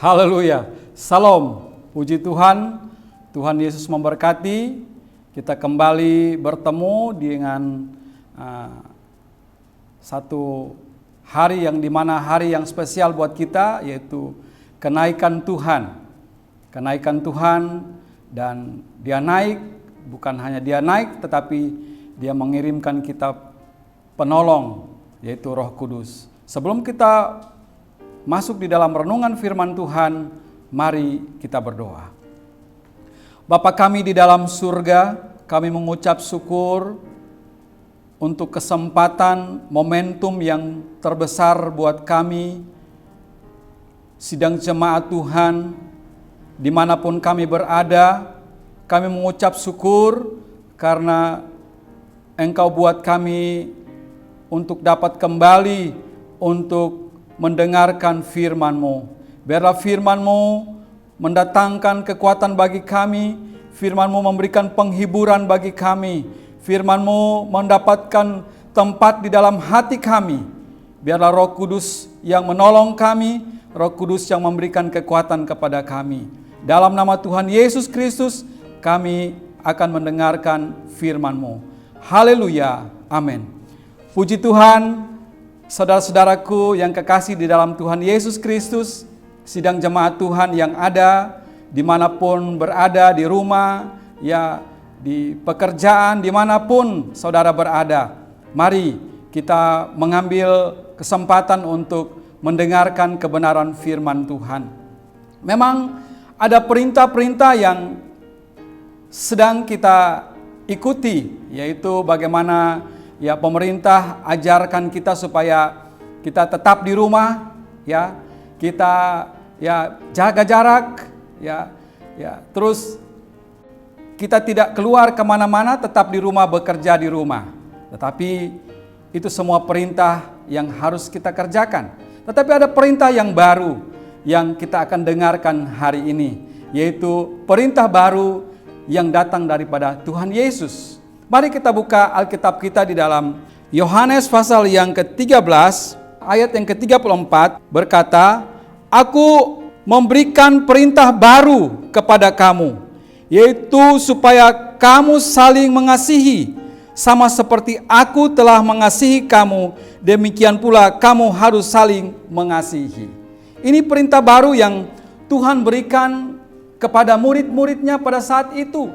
Haleluya. Salam. Puji Tuhan. Tuhan Yesus memberkati. Kita kembali bertemu dengan satu hari yang dimana hari yang spesial buat kita, yaitu kenaikan Tuhan. Kenaikan Tuhan, dan Dia naik, bukan hanya Dia naik, tetapi Dia mengirimkan kita penolong, yaitu Roh Kudus. Sebelum kita masuk di dalam renungan firman Tuhan, mari kita berdoa. Bapa kami di dalam surga, kami mengucap syukur untuk kesempatan, momentum yang terbesar buat kami, sidang jemaat Tuhan, dimanapun kami berada. Kami mengucap syukur karena Engkau buat kami untuk dapat kembali untuk mendengarkan firman-Mu. Biarlah firman-Mu mendatangkan kekuatan bagi kami, firman-Mu memberikan penghiburan bagi kami, firman-Mu mendapatkan tempat di dalam hati kami. Biarlah Roh Kudus yang menolong kami, Roh Kudus yang memberikan kekuatan kepada kami. Dalam nama Tuhan Yesus Kristus, kami akan mendengarkan firman-Mu. Haleluya, amin. Puji Tuhan. Saudara-saudaraku yang kekasih di dalam Tuhan Yesus Kristus, sidang jemaat Tuhan yang ada dimanapun berada, di rumah, ya di pekerjaan, dimanapun saudara berada, mari kita mengambil kesempatan untuk mendengarkan kebenaran firman Tuhan. Memang ada perintah-perintah yang sedang kita ikuti, yaitu bagaimana ya pemerintah ajarkan kita supaya kita tetap di rumah, ya kita ya jaga jarak, ya terus kita tidak keluar kemana-mana, tetap di rumah, bekerja di rumah. Tetapi itu semua perintah yang harus kita kerjakan. Tetapi ada perintah yang baru yang kita akan dengarkan hari ini, yaitu perintah baru yang datang daripada Tuhan Yesus. Mari kita buka Alkitab kita di dalam Yohanes pasal yang ke-13 ayat yang ke-34 berkata, "Aku memberikan perintah baru kepada kamu, yaitu supaya kamu saling mengasihi, sama seperti aku telah mengasihi kamu, demikian pula kamu harus saling mengasihi." Ini perintah baru yang Tuhan berikan kepada murid-muridnya pada saat itu.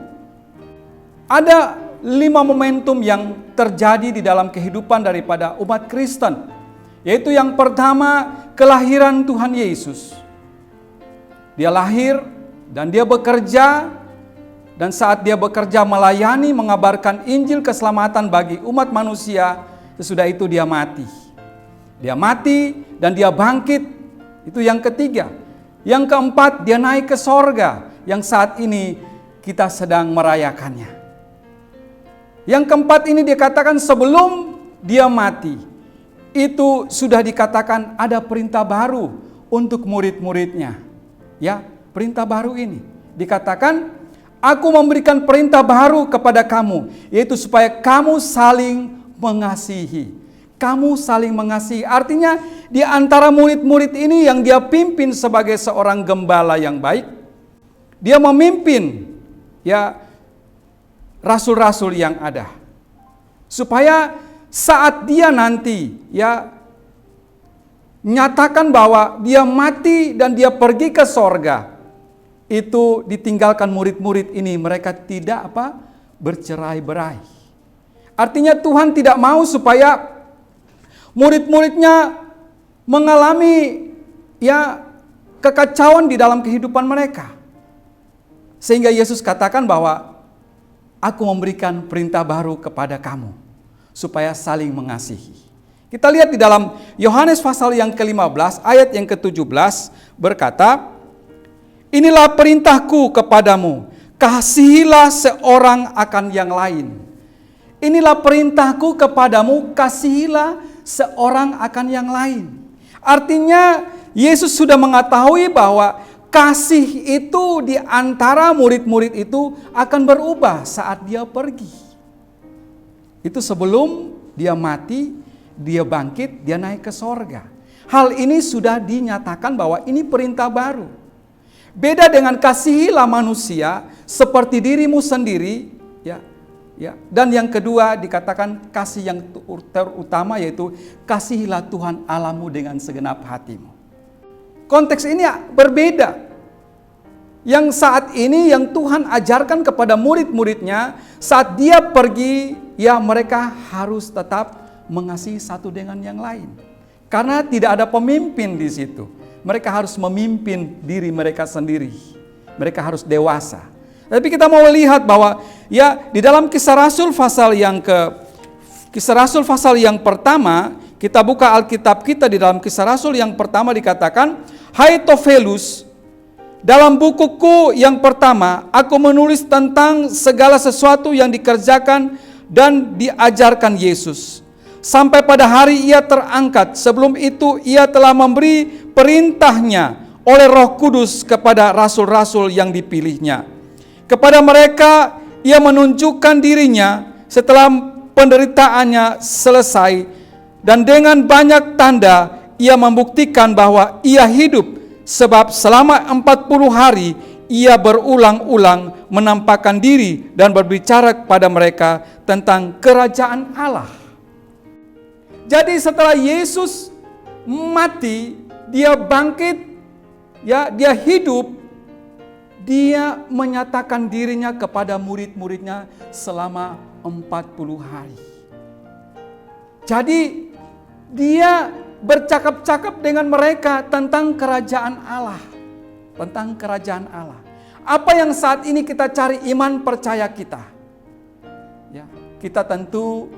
Ada 5 momentum yang terjadi di dalam kehidupan daripada umat Kristen. Yaitu yang pertama, kelahiran Tuhan Yesus. Dia lahir dan dia bekerja, dan saat dia bekerja melayani, mengabarkan Injil keselamatan bagi umat manusia, sesudah itu dia mati. Dia mati dan dia bangkit. Itu yang ketiga. Yang keempat, dia naik ke sorga, yang saat ini kita sedang merayakannya. Yang keempat ini dikatakan sebelum dia mati, itu sudah dikatakan ada perintah baru untuk murid-muridnya. Ya, perintah baru ini dikatakan, "Aku memberikan perintah baru kepada kamu, yaitu supaya kamu saling mengasihi." Kamu saling mengasihi, artinya di antara murid-murid ini yang dia pimpin sebagai seorang gembala yang baik, dia memimpin ya rasul-rasul yang ada, supaya saat dia nanti ya nyatakan bahwa dia mati dan dia pergi ke sorga, itu ditinggalkan murid-murid ini, mereka tidak bercerai-berai. Artinya Tuhan tidak mau supaya murid-muridnya mengalami ya kekacauan di dalam kehidupan mereka, sehingga Yesus katakan bahwa "Aku memberikan perintah baru kepada kamu, supaya saling mengasihi." Kita lihat di dalam Yohanes pasal yang ke-15 ayat yang ke-17 berkata, "Inilah perintahku kepadamu, kasihilah seorang akan yang lain." Inilah perintahku kepadamu, kasihilah seorang akan yang lain. Artinya Yesus sudah mengetahui bahwa kasih itu di antara murid-murid itu akan berubah saat dia pergi. Itu sebelum dia mati, dia bangkit, dia naik ke sorga. Hal ini sudah dinyatakan bahwa ini perintah baru. Beda dengan kasihilah manusia seperti dirimu sendiri, ya. Dan yang kedua dikatakan kasih yang terutama yaitu kasihilah Tuhan Allahmu dengan segenap hatimu. Konteks ini berbeda. Yang saat ini yang Tuhan ajarkan kepada murid-muridnya saat dia pergi, ya mereka harus tetap mengasihi satu dengan yang lain. Karena tidak ada pemimpin di situ. Mereka harus memimpin diri mereka sendiri. Mereka harus dewasa. Tapi kita mau lihat bahwa ya di dalam Kisah Rasul pasal yang pertama, kita buka Alkitab kita di dalam Kisah Rasul yang pertama dikatakan, "Hai Tofelus, dalam bukuku yang pertama, aku menulis tentang segala sesuatu yang dikerjakan dan diajarkan Yesus. Sampai pada hari ia terangkat, sebelum itu ia telah memberi perintahnya oleh Roh Kudus kepada rasul-rasul yang dipilihnya. Kepada mereka ia menunjukkan dirinya setelah penderitaannya selesai, dan dengan banyak tanda ia membuktikan bahwa ia hidup. Sebab selama 40 hari ia berulang-ulang menampakkan diri dan berbicara kepada mereka tentang kerajaan Allah." Jadi setelah Yesus mati, dia bangkit, ya dia hidup, dia menyatakan dirinya kepada murid-muridnya selama 40 hari. Jadi dia bercakap-cakap dengan mereka tentang kerajaan Allah. Tentang kerajaan Allah. Apa yang saat ini kita cari iman percaya kita? Ya, kita tentu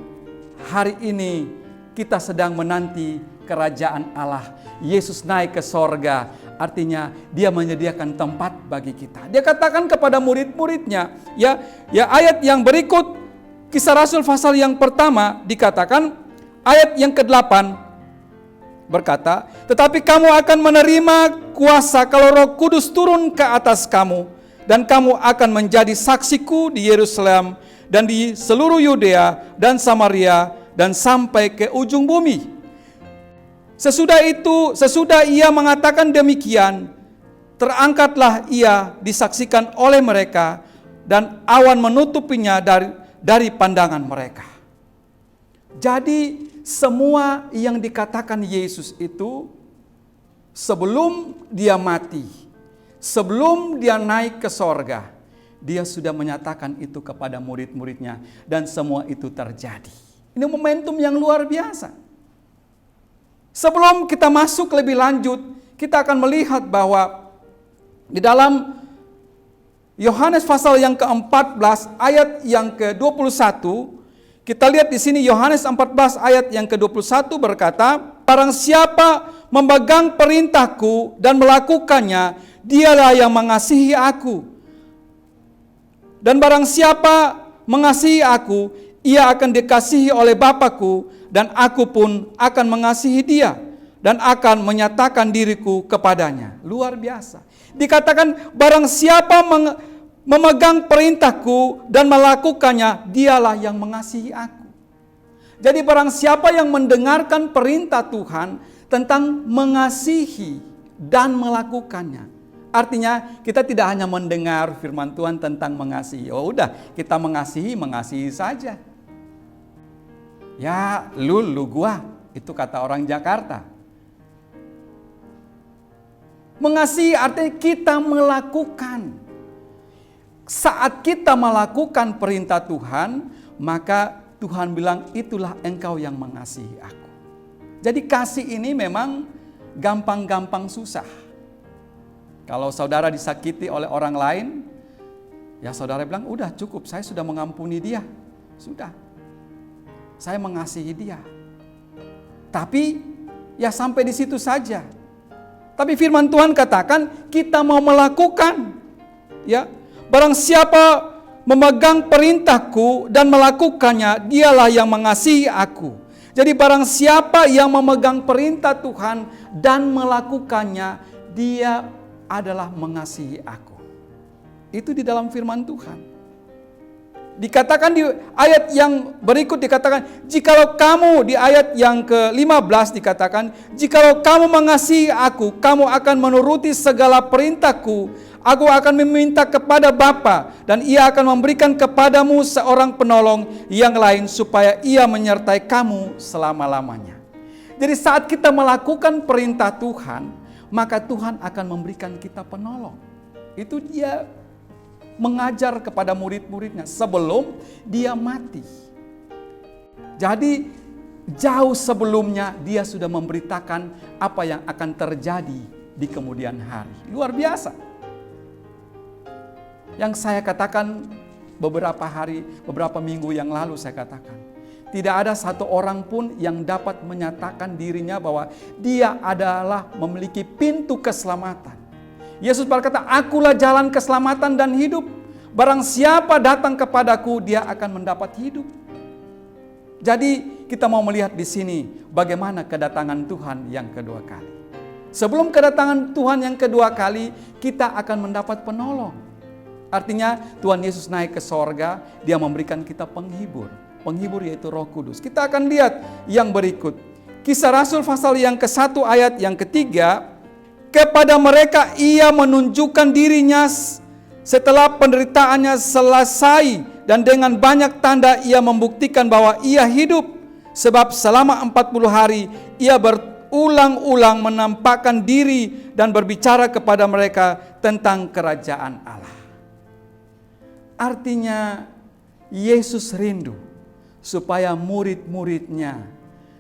hari ini kita sedang menanti kerajaan Allah. Yesus naik ke sorga, artinya dia menyediakan tempat bagi kita. Dia katakan kepada murid-muridnya, ya ayat yang berikut, Kisah Rasul pasal yang pertama dikatakan, ayat yang ke-8, berkata, "Tetapi kamu akan menerima kuasa kalau Roh Kudus turun ke atas kamu, dan kamu akan menjadi saksiku di Yerusalem dan di seluruh Yudea dan Samaria dan sampai ke ujung bumi." Sesudah ia mengatakan demikian, terangkatlah ia disaksikan oleh mereka, dan awan menutupinya dari pandangan mereka. Jadi semua yang dikatakan Yesus itu sebelum dia mati, sebelum dia naik ke sorga, dia sudah menyatakan itu kepada murid-muridnya, dan semua itu terjadi. Ini momentum yang luar biasa. Sebelum kita masuk lebih lanjut, kita akan melihat bahwa di dalam Yohanes pasal yang ke-14 ayat yang ke-21, kita lihat di sini Yohanes 14 ayat yang ke-21 berkata, "Barang siapa memegang perintahku dan melakukannya, dialah yang mengasihi aku. Dan barang siapa mengasihi aku, ia akan dikasihi oleh Bapa-Ku, dan aku pun akan mengasihi dia dan akan menyatakan diriku kepadanya." Luar biasa. Dikatakan barang siapa memegang perintahku dan melakukannya, dialah yang mengasihi aku. Jadi barang siapa yang mendengarkan perintah Tuhan tentang mengasihi dan melakukannya. Artinya kita tidak hanya mendengar firman Tuhan tentang mengasihi. Oh udah, kita mengasihi saja. Ya lu gua, itu kata orang Jakarta. Mengasihi artinya kita melakukan. Saat kita melakukan perintah Tuhan, maka Tuhan bilang, itulah engkau yang mengasihi aku. Jadi kasih ini memang gampang-gampang susah. Kalau saudara disakiti oleh orang lain, ya saudara bilang, udah cukup, saya sudah mengampuni dia. Sudah, saya mengasihi dia. Tapi ya sampai di situ saja. Tapi firman Tuhan katakan, kita mau melakukan, ya. Barang siapa memegang perintahku dan melakukannya, dialah yang mengasihi aku. Jadi barang siapa yang memegang perintah Tuhan dan melakukannya, dia adalah mengasihi aku. Itu di dalam firman Tuhan. Dikatakan di ayat yang berikut dikatakan, jikalau kamu, di ayat yang ke-15 dikatakan, jikalau kamu mengasihi aku, kamu akan menuruti segala perintahku. Aku akan meminta kepada Bapa dan ia akan memberikan kepadamu seorang penolong yang lain supaya ia menyertai kamu selama-lamanya. Jadi saat kita melakukan perintah Tuhan, maka Tuhan akan memberikan kita penolong. Itu dia mengajar kepada murid-muridnya sebelum dia mati. Jadi jauh sebelumnya dia sudah memberitakan apa yang akan terjadi di kemudian hari. Luar biasa. Yang saya katakan beberapa minggu yang lalu saya katakan, tidak ada satu orang pun yang dapat menyatakan dirinya bahwa dia adalah memiliki pintu keselamatan. Yesus berkata, akulah jalan keselamatan dan hidup. Barang siapa datang kepadaku, dia akan mendapat hidup. Jadi kita mau melihat di sini bagaimana kedatangan Tuhan yang kedua kali. Sebelum kedatangan Tuhan yang kedua kali, kita akan mendapat penolong. Artinya Tuhan Yesus naik ke sorga, dia memberikan kita penghibur. Penghibur yaitu Roh Kudus. Kita akan lihat yang berikut. Kisah Rasul pasal yang ke-1 ayat yang ketiga. Kepada mereka ia menunjukkan dirinya setelah penderitaannya selesai, dan dengan banyak tanda ia membuktikan bahwa ia hidup. Sebab selama 40 hari ia berulang-ulang menampakkan diri dan berbicara kepada mereka tentang kerajaan Allah. Artinya Yesus rindu supaya murid-muridnya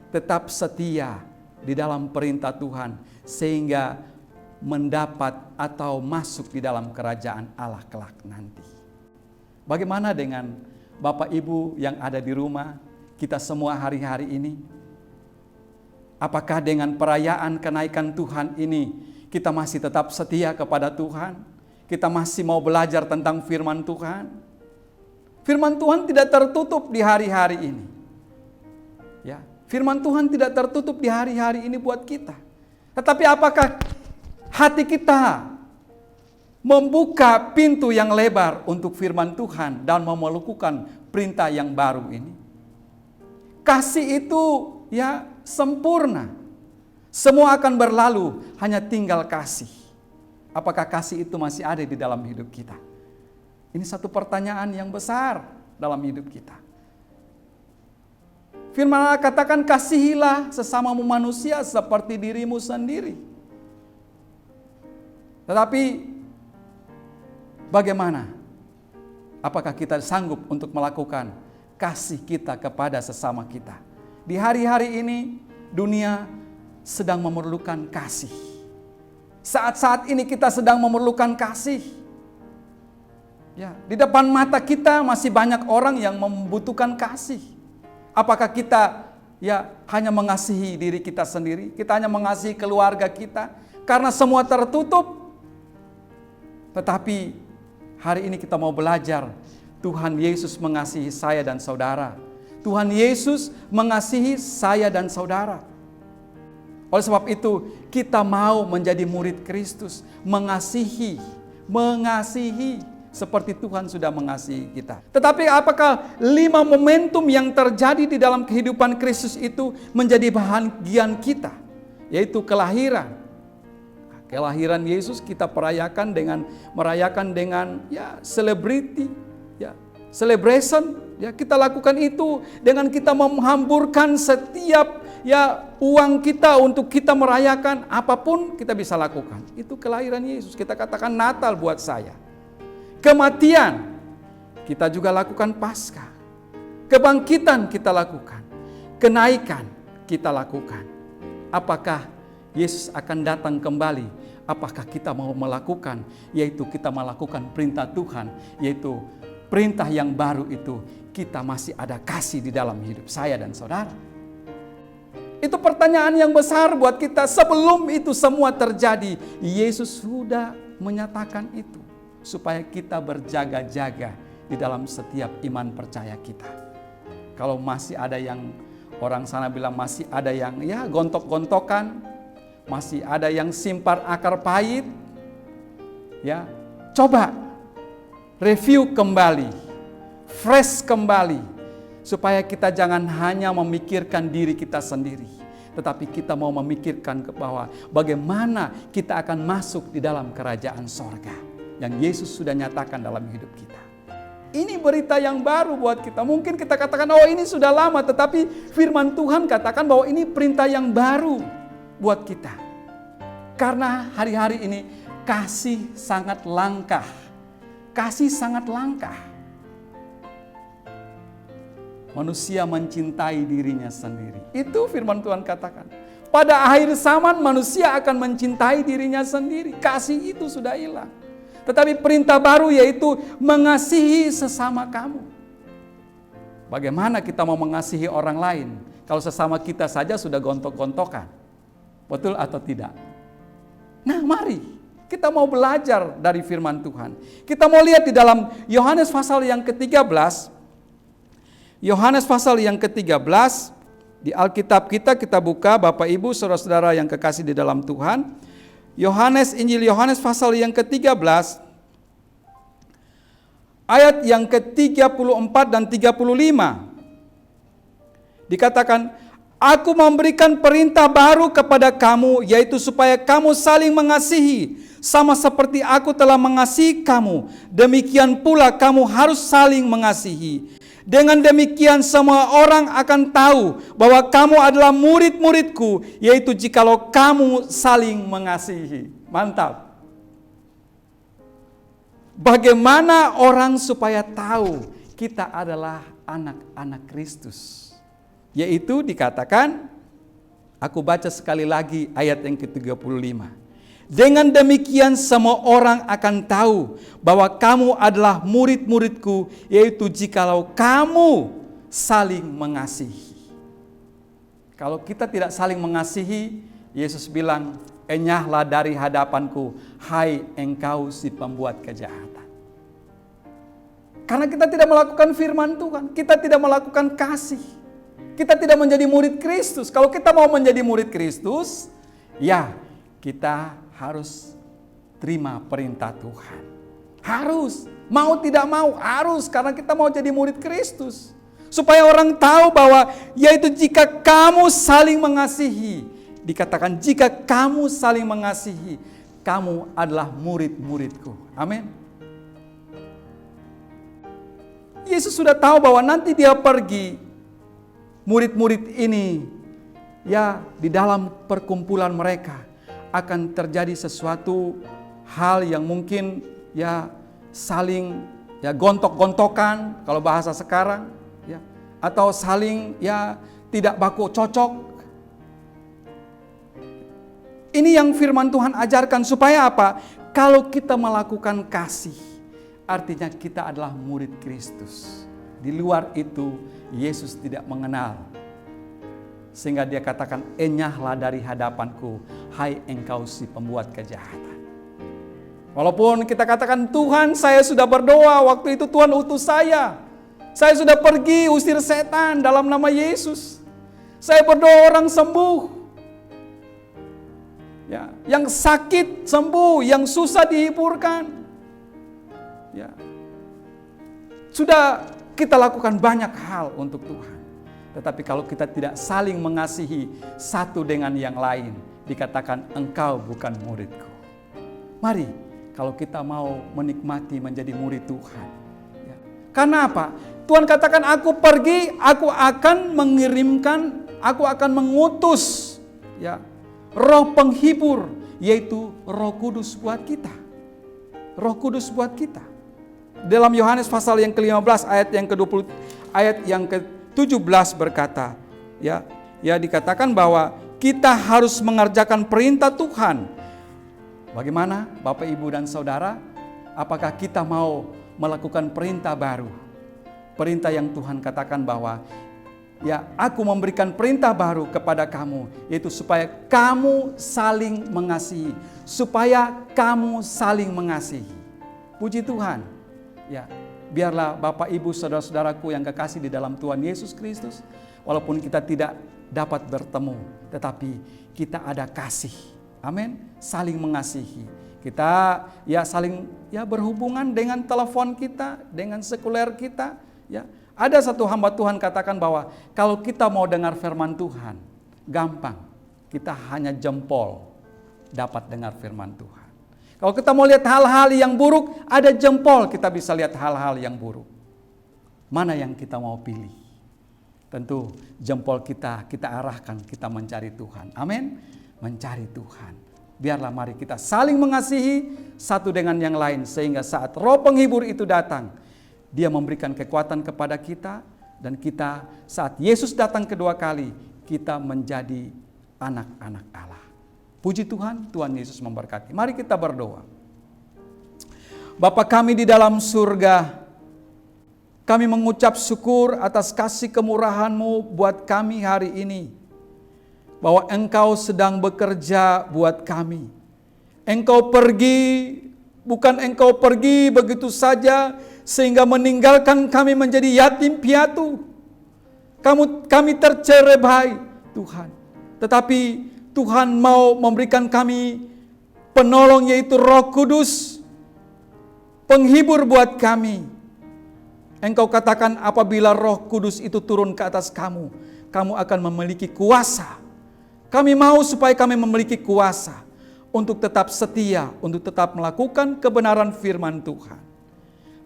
tetap setia di dalam perintah Tuhan sehingga mendapat atau masuk di dalam kerajaan Allah kelak nanti. Bagaimana dengan Bapak Ibu yang ada di rumah, kita semua hari-hari ini? Apakah dengan perayaan kenaikan Tuhan ini kita masih tetap setia kepada Tuhan? Kita masih mau belajar tentang firman Tuhan? Firman Tuhan tidak tertutup di hari-hari ini. Ya, firman Tuhan tidak tertutup di hari-hari ini buat kita. Tetapi apakah hati kita membuka pintu yang lebar untuk firman Tuhan dan mau melakukan perintah yang baru ini? Kasih itu ya sempurna. Semua akan berlalu, hanya tinggal kasih. Apakah kasih itu masih ada di dalam hidup kita? Ini satu pertanyaan yang besar dalam hidup kita. Firman Allah katakan, kasihilah sesamamu manusia seperti dirimu sendiri. Tetapi bagaimana? Apakah kita sanggup untuk melakukan kasih kita kepada sesama kita? Di hari-hari ini dunia sedang memerlukan kasih. Saat-saat ini kita sedang memerlukan kasih. Ya, di depan mata kita masih banyak orang yang membutuhkan kasih. Apakah kita ya hanya mengasihi diri kita sendiri? Kita hanya mengasihi keluarga kita karena semua tertutup. Tetapi hari ini kita mau belajar, Tuhan Yesus mengasihi saya dan saudara. Tuhan Yesus mengasihi saya dan saudara. Oleh sebab itu, kita mau menjadi murid Kristus, mengasihi seperti Tuhan sudah mengasihi kita. Tetapi apakah 5 momentum yang terjadi di dalam kehidupan Kristus itu menjadi bahagian kita? Yaitu kelahiran. Kelahiran Yesus kita merayakan dengan ya celebrity, ya celebration, ya kita lakukan itu dengan kita menghamburkan setiap ya uang kita untuk kita merayakan, apapun kita bisa lakukan. Itu kelahiran Yesus, kita katakan Natal buat saya. Kematian kita juga lakukan Paskah. Kebangkitan kita lakukan. Kenaikan kita lakukan. Apakah Yesus akan datang kembali? Apakah kita mau melakukan? Yaitu kita melakukan perintah Tuhan, yaitu perintah yang baru itu. Kita masih ada kasih di dalam hidup saya dan saudara. Itu pertanyaan yang besar buat kita. Sebelum itu semua terjadi, Yesus sudah menyatakan itu. Supaya kita berjaga-jaga di dalam setiap iman percaya kita. Kalau masih ada yang orang sana bilang masih ada yang ya gontok-gontokan, masih ada yang simpar akar pahit, ya coba review kembali fresh kembali. Supaya kita jangan hanya memikirkan diri kita sendiri, tetapi kita mau memikirkan bahwa bagaimana kita akan masuk di dalam kerajaan sorga yang Yesus sudah nyatakan dalam hidup kita. Ini berita yang baru buat kita. Mungkin kita katakan, oh ini sudah lama, tetapi firman Tuhan katakan bahwa ini perintah yang baru buat kita. Karena hari-hari ini kasih sangat langka. Kasih sangat langka. Manusia mencintai dirinya sendiri. Itu firman Tuhan katakan. Pada akhir zaman manusia akan mencintai dirinya sendiri. Kasih itu sudah hilang. Tetapi perintah baru yaitu mengasihi sesama kamu. Bagaimana kita mau mengasihi orang lain kalau sesama kita saja sudah gontok-gontokan? Betul atau tidak? Nah, mari kita mau belajar dari firman Tuhan. Kita mau lihat di dalam Yohanes pasal yang ke-13. Yohanes pasal yang ke-13 di Alkitab kita buka, Bapak Ibu, saudara-saudara yang kekasih di dalam Tuhan. Injil Yohanes pasal yang ke-13 ayat yang ke-34 dan 35. Dikatakan, aku memberikan perintah baru kepada kamu, yaitu supaya kamu saling mengasihi, sama seperti aku telah mengasihi kamu, demikian pula kamu harus saling mengasihi. Dengan demikian semua orang akan tahu bahwa kamu adalah murid-muridku, yaitu jikalau kamu saling mengasihi. Mantap. Bagaimana orang supaya tahu kita adalah anak-anak Kristus? Yaitu dikatakan, aku baca sekali lagi ayat yang ke-35. Dengan demikian semua orang akan tahu bahwa kamu adalah murid-muridku, yaitu jikalau kamu saling mengasihi. Kalau kita tidak saling mengasihi, Yesus bilang, enyahlah dari hadapanku, hai engkau si pembuat kejahatan. Karena kita tidak melakukan firman Tuhan, kita tidak melakukan kasih, kita tidak menjadi murid Kristus. Kalau kita mau menjadi murid Kristus, ya kita harus terima perintah Tuhan. Harus, mau tidak mau, harus, karena kita mau jadi murid Kristus. Supaya orang tahu bahwa, yaitu jika kamu saling mengasihi, dikatakan jika kamu saling mengasihi, kamu adalah murid-muridku. Amin. Yesus sudah tahu bahwa nanti dia pergi, murid-murid ini, ya di dalam perkumpulan mereka, akan terjadi sesuatu hal yang mungkin ya saling ya gontok-gontokan kalau bahasa sekarang, ya, atau saling ya tidak baku cocok. Ini yang firman Tuhan ajarkan supaya apa? Kalau kita melakukan kasih, artinya kita adalah murid Kristus. Di luar itu Yesus tidak mengenal. Sehingga dia katakan, enyahlah dari hadapanku, hai engkau si pembuat kejahatan. Walaupun kita katakan, Tuhan saya sudah berdoa, waktu itu Tuhan utus saya. Saya sudah pergi usir setan dalam nama Yesus. Saya berdoa orang sembuh. Ya, yang sakit sembuh, yang susah dihiburkan. Ya. Sudah kita lakukan banyak hal untuk Tuhan. Tetapi kalau kita tidak saling mengasihi satu dengan yang lain, dikatakan engkau bukan muridku. Mari, kalau kita mau menikmati menjadi murid Tuhan. Ya. Karena apa? Tuhan katakan aku pergi, aku akan mengirimkan, aku akan mengutus ya, roh penghibur, yaitu Roh Kudus buat kita. Roh Kudus buat kita. Dalam Yohanes pasal yang ke-15 ayat yang ke-20, ayat yang ke-17 berkata, ya dikatakan bahwa kita harus mengerjakan perintah Tuhan. Bagaimana Bapak, Ibu, dan Saudara? Apakah kita mau melakukan perintah baru? Perintah yang Tuhan katakan bahwa, ya aku memberikan perintah baru kepada kamu, yaitu supaya kamu saling mengasihi. Supaya kamu saling mengasihi. Puji Tuhan. Ya. Biarlah Bapak, Ibu, saudara-saudaraku yang kekasih di dalam Tuhan Yesus Kristus, walaupun kita tidak dapat bertemu, tetapi kita ada kasih. Amin. Saling mengasihi. Kita ya saling ya berhubungan dengan telepon kita, dengan sekuler kita, Ya, ada satu hamba Tuhan katakan bahwa kalau kita mau dengar firman Tuhan, gampang. Kita hanya jempol dapat dengar firman Tuhan. Kalau kita mau lihat hal-hal yang buruk, ada jempol kita bisa lihat hal-hal yang buruk. Mana yang kita mau pilih? Tentu jempol kita arahkan, kita mencari Tuhan. Amin. Mencari Tuhan. Biarlah mari kita saling mengasihi satu dengan yang lain. Sehingga saat Roh Penghibur itu datang, Dia memberikan kekuatan kepada kita. Dan kita saat Yesus datang kedua kali, kita menjadi anak-anak Allah. Puji Tuhan, Tuhan Yesus memberkati. Mari kita berdoa. Bapa kami di dalam surga, kami mengucap syukur atas kasih kemurahan-Mu buat kami hari ini. Bahwa Engkau sedang bekerja buat kami. Engkau pergi, bukan Engkau pergi begitu saja sehingga meninggalkan kami menjadi yatim piatu. Kami tercerai Tuhan. Tetapi Tuhan mau memberikan kami penolong yaitu Roh Kudus, penghibur buat kami. Engkau katakan apabila Roh Kudus itu turun ke atas kamu, kamu akan memiliki kuasa. Kami mau supaya kami memiliki kuasa untuk tetap setia, untuk tetap melakukan kebenaran firman Tuhan.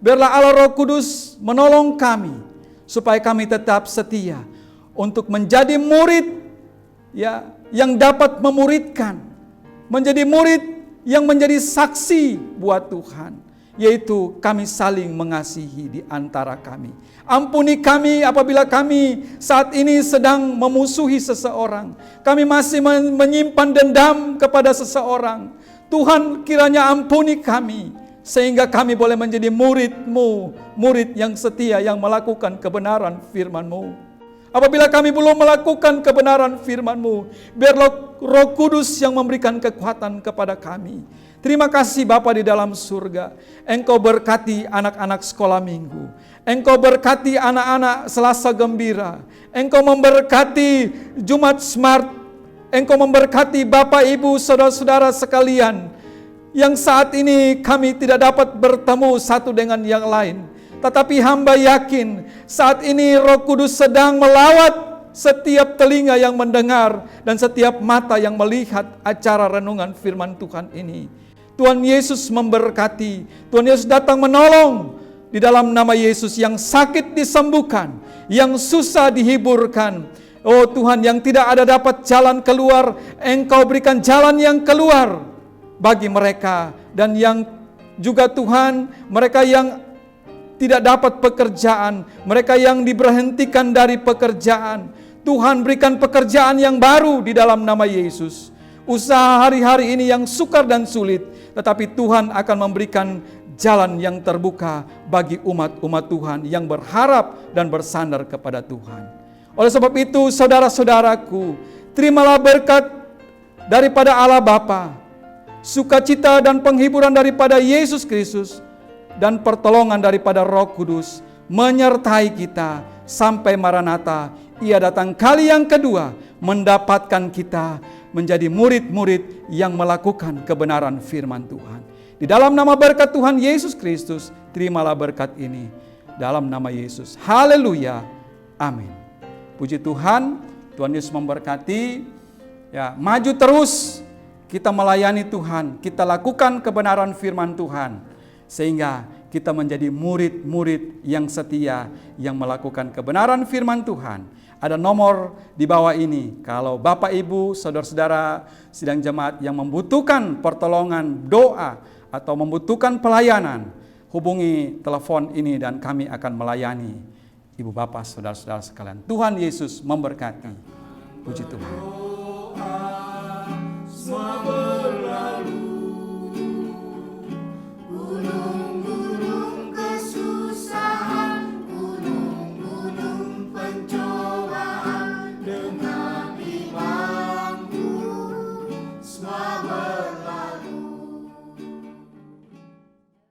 Biarlah Allah Roh Kudus menolong kami supaya kami tetap setia untuk menjadi murid ya, yang dapat memuridkan, menjadi murid yang menjadi saksi buat Tuhan, yaitu kami saling mengasihi di antara kami. Ampuni kami apabila kami saat ini sedang memusuhi seseorang, kami masih menyimpan dendam kepada seseorang. Tuhan kiranya ampuni kami, sehingga kami boleh menjadi murid-Mu, murid yang setia yang melakukan kebenaran firman-Mu. Apabila kami belum melakukan kebenaran firman-Mu, biarlah Roh Kudus yang memberikan kekuatan kepada kami. Terima kasih Bapa di dalam surga. Engkau berkati anak-anak sekolah minggu. Engkau berkati anak-anak Selasa Gembira. Engkau memberkati Jumat Smart. Engkau memberkati Bapak Ibu saudara-saudara sekalian. Yang saat ini kami tidak dapat bertemu satu dengan yang lain. Tetapi hamba yakin saat ini Roh Kudus sedang melawat setiap telinga yang mendengar dan setiap mata yang melihat acara renungan firman Tuhan ini. Tuhan Yesus memberkati. Tuhan Yesus datang menolong. Di dalam nama Yesus yang sakit disembuhkan, yang susah dihiburkan. Oh Tuhan, yang tidak ada dapat jalan keluar, Engkau berikan jalan yang keluar bagi mereka. Dan yang juga Tuhan, mereka yang tidak dapat pekerjaan, mereka yang diberhentikan dari pekerjaan, Tuhan berikan pekerjaan yang baru di dalam nama Yesus. Usaha hari-hari ini yang sukar dan sulit, tetapi Tuhan akan memberikan jalan yang terbuka bagi umat-umat Tuhan yang berharap dan bersandar kepada Tuhan. Oleh sebab itu, saudara-saudaraku, terimalah berkat daripada Allah Bapa, sukacita dan penghiburan daripada Yesus Kristus, dan pertolongan daripada Roh Kudus menyertai kita sampai Maranatha. Ia datang kali yang kedua mendapatkan kita menjadi murid-murid yang melakukan kebenaran firman Tuhan. Di dalam nama berkat Tuhan Yesus Kristus, terimalah berkat ini dalam nama Yesus. Haleluya. Amin. Puji Tuhan, Tuhan Yesus memberkati. Ya, maju terus kita melayani Tuhan, kita lakukan kebenaran firman Tuhan. Sehingga kita menjadi murid-murid yang setia yang melakukan kebenaran firman Tuhan. Ada nomor di bawah ini. Kalau Bapak Ibu, saudara-saudara sidang jemaat yang membutuhkan pertolongan doa atau membutuhkan pelayanan, hubungi telepon ini dan kami akan melayani Ibu Bapak, saudara-saudara sekalian. Tuhan Yesus memberkati. Puji Tuhan.